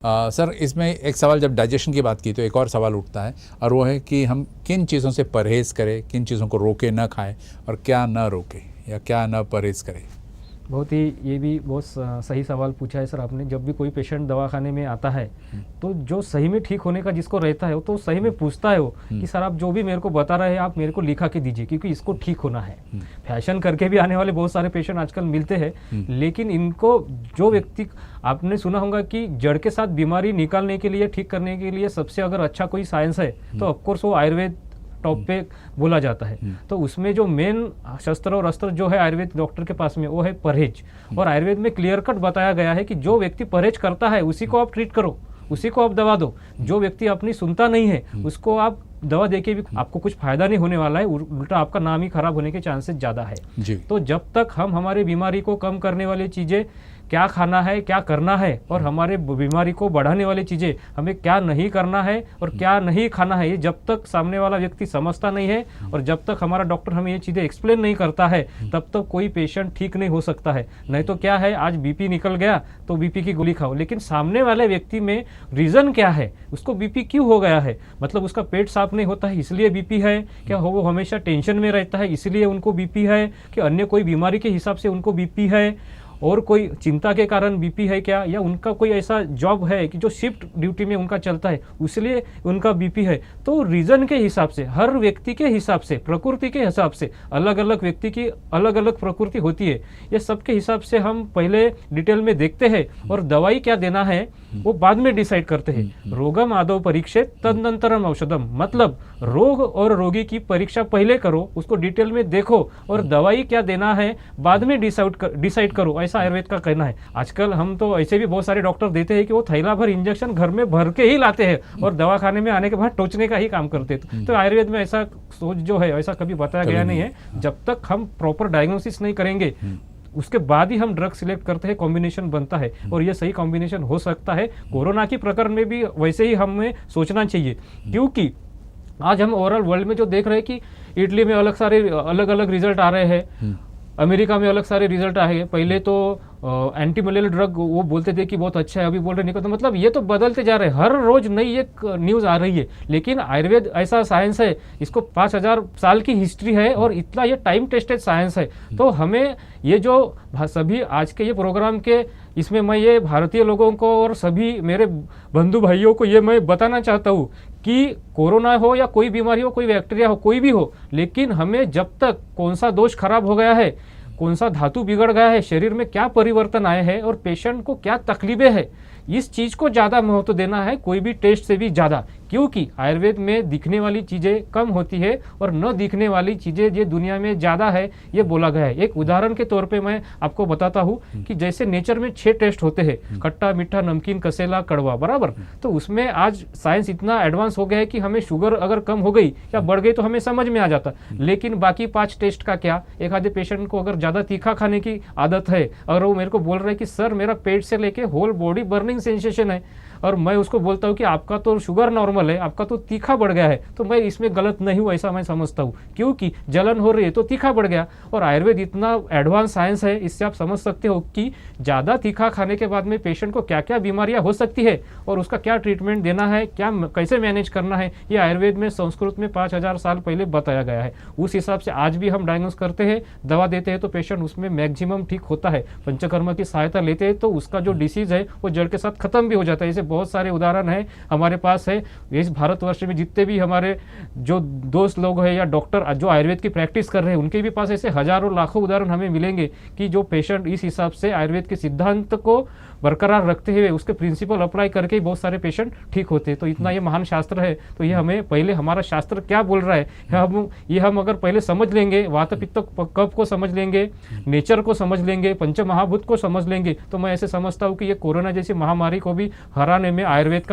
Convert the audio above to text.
Sir इसमें एक सवाल, जब डाइजेशन की बात की तो एक और सवाल उठता है, और वो है कि हम किन चीज़ों से परहेज़ करें, किन चीज़ों को रोके न खाएं और क्या न रोके या क्या न परहेज़ करें। ये भी बहुत सही सवाल पूछा है सर आपने। जब भी कोई पेशेंट दवाखाने में आता है तो जो सही में ठीक होने का जिसको रहता है वो तो सही में पूछता है वो कि सर आप जो भी मेरे को बता रहे हैं आप मेरे को लिखा के दीजिए, क्योंकि इसको ठीक होना है। फैशन करके भी आने वाले बहुत सारे पेशेंट आजकल मिलते हैं, लेकिन इनको जो व्यक्ति, आपने सुना होगा कि जड़ के साथ बीमारी निकालने के लिए, ठीक करने के लिए सबसे अगर अच्छा कोई साइंस है तो ऑफकोर्स वो आयुर्वेद टॉप पे बोला जाता है। तो उसमें जो मेन शस्त्र और अस्त्र जो है आयुर्वेद डॉक्टर के पास में वो है परहेज। और आयुर्वेद में क्लियर कट बताया गया है कि जो व्यक्ति परहेज करता है उसी को आप ट्रीट करो, उसी को आप दवा दो। जो व्यक्ति अपनी सुनता नहीं है उसको आप दवा देके भी आपको कुछ फायदा नहीं होने वाला है, उल्टा आपका नाम ही खराब होने के चांसेस ज़्यादा है। तो जब तक हम हमारी बीमारी को कम करने वाली चीज़ें, क्या खाना है, क्या करना है, और हमारे बीमारी को बढ़ाने वाली चीज़ें हमें क्या नहीं करना है और क्या नहीं खाना है, ये जब तक सामने वाला व्यक्ति समझता नहीं है और जब तक हमारा डॉक्टर हमें ये चीज़ें एक्सप्लेन नहीं करता है तब तक कोई पेशेंट ठीक नहीं हो सकता है। नहीं तो क्या है, आज बीपी निकल गया तो बीपी की गोली खाओ, लेकिन सामने वाले व्यक्ति में रीज़न क्या है, उसको बीपी क्यों हो गया है, मतलब उसका पेट साफ नहीं होता है इसलिए बीपी है क्या, वो हमेशा टेंशन में रहता है इसलिए उनको बीपी है, कि अन्य कोई बीमारी के हिसाब से उनको बीपी है, और कोई चिंता के कारण बीपी है क्या, या उनका कोई ऐसा जॉब है कि जो शिफ्ट ड्यूटी में उनका चलता है इसलिए उनका बीपी है। तो रीज़न के हिसाब से, हर व्यक्ति के हिसाब से, प्रकृति के हिसाब से, अलग अलग व्यक्ति की अलग अलग प्रकृति होती है, ये सबके हिसाब से हम पहले डिटेल में देखते हैं और दवाई क्या देना है वो बाद में डिसाइड करते हैं। रोगम आदौ परीक्षित तदनंतरम औषधम, मतलब रोग और रोगी की परीक्षा पहले करो, उसको डिटेल में देखो और दवाई क्या देना है बाद में डिसाइड करो, ऐसा आयुर्वेद का कहना है। आजकल हम तो ऐसे भी बहुत सारे डॉक्टर देते हैं कि वो थैला भर इंजेक्शन घर में भर के ही लाते हैं और दवाखाने में आने के बाद टोचने का ही काम करते हैं। तो आयुर्वेद में ऐसा सोच जो है ऐसा कभी बताया गया नहीं है। जब तक हम प्रॉपर डायग्नोसिस नहीं करेंगे उसके बाद ही हम ड्रग सिलेक्ट करते हैं, कॉम्बिनेशन बनता है और ये सही कॉम्बिनेशन हो सकता है। कोरोना की प्रकरण में भी वैसे ही हमें सोचना चाहिए, क्योंकि आज हम ओवरऑल वर्ल्ड में जो देख रहे हैं कि इटली में अलग अलग रिजल्ट आ रहे हैं, अमेरिका में अलग सारे रिजल्ट आए हैं। पहले तो एंटी मलेरियल ड्रग वो बोलते थे कि बहुत अच्छा है, अभी बोल रहे नहीं, तो मतलब ये तो बदलते जा रहे हैं, हर रोज नई एक न्यूज़ आ रही है। लेकिन आयुर्वेद ऐसा साइंस है, इसको 5000 साल की हिस्ट्री है और इतना ये टाइम टेस्टेड साइंस है। तो हमें ये जो सभी आज के ये प्रोग्राम के, इसमें मैं ये भारतीय लोगों को और सभी मेरे बंधु भाइयों को ये मैं बताना चाहता हूँ कि कोरोना हो या कोई बीमारी हो, कोई बैक्टीरिया हो, कोई भी हो, लेकिन हमें जब तक कौन सा दोष खराब हो गया है, कौन सा धातु बिगड़ गया है, शरीर में क्या परिवर्तन आए हैं और पेशेंट को क्या तकलीफें हैं, इस चीज़ को ज़्यादा महत्व देना है, कोई भी टेस्ट से भी ज़्यादा। क्योंकि आयुर्वेद में दिखने वाली चीज़ें कम होती है और न दिखने वाली चीज़ें ये दुनिया में ज़्यादा है, ये बोला गया है। एक उदाहरण के तौर पे मैं आपको बताता हूँ कि जैसे नेचर में 6 टेस्ट होते हैं, खट्टा, मीठा, नमकीन, कसेला, कड़वा, बराबर। तो उसमें आज साइंस इतना एडवांस हो गया है कि हमें शुगर अगर कम हो गई या बढ़ गई तो हमें समझ में आ जाता। लेकिन बाकी 5 टेस्ट का क्या, एक आधे पेशेंट को अगर ज़्यादा तीखा खाने की आदत है, अगर वो मेरे को बोल रहे हैं कि सर मेरा पेट से लेके होल बॉडी बर्निंग सेंसेशन है, और मैं उसको बोलता हूँ कि आपका तो शुगर नॉर्मल है, आपका तो तीखा बढ़ गया है, तो मैं इसमें गलत नहीं हूँ ऐसा मैं समझता हूँ, क्योंकि जलन हो रही है तो तीखा बढ़ गया। और आयुर्वेद इतना एडवांस साइंस है, इससे आप समझ सकते हो कि ज़्यादा तीखा खाने के बाद में पेशेंट को क्या क्या बीमारियाँ हो सकती है और उसका क्या ट्रीटमेंट देना है, क्या कैसे मैनेज करना है, ये आयुर्वेद में संस्कृत में 5000 साल पहले बताया गया है। उस हिसाब से आज भी हम डायग्नोस करते हैं, दवा देते हैं तो पेशेंट उसमें मैक्सिमम ठीक होता है। पंचकर्मा की सहायता लेते हैं तो उसका जो डिसीज है वो जड़ के साथ खत्म भी हो जाता है। ऐसे बहुत सारे उदाहरण है हमारे पास है। इस भारतवर्ष में जितने भी हमारे जो दोस्त लोग हैं या डॉक्टर जो आयुर्वेद की प्रैक्टिस कर रहे हैं, उनके भी पास ऐसे हजारों लाखों उदाहरण हमें मिलेंगे कि जो पेशेंट इस हिसाब से आयुर्वेद के सिद्धांत को बरकरार रखते हुए उसके प्रिंसिपल अप्लाई करके बहुत सारे पेशेंट ठीक होते हैं। तो इतना ये महान शास्त्र है, तो ये हमें पहले हमारा शास्त्र क्या बोल रहा है हम अगर पहले समझ लेंगे, वात पित्त कफ को समझ लेंगे, नेचर को समझ लेंगे, पंच महाभूत को समझ लेंगे, तो मैं ऐसे समझता हूँ कि ये कोरोना जैसी महामारी को भी हराने में आयुर्वेद का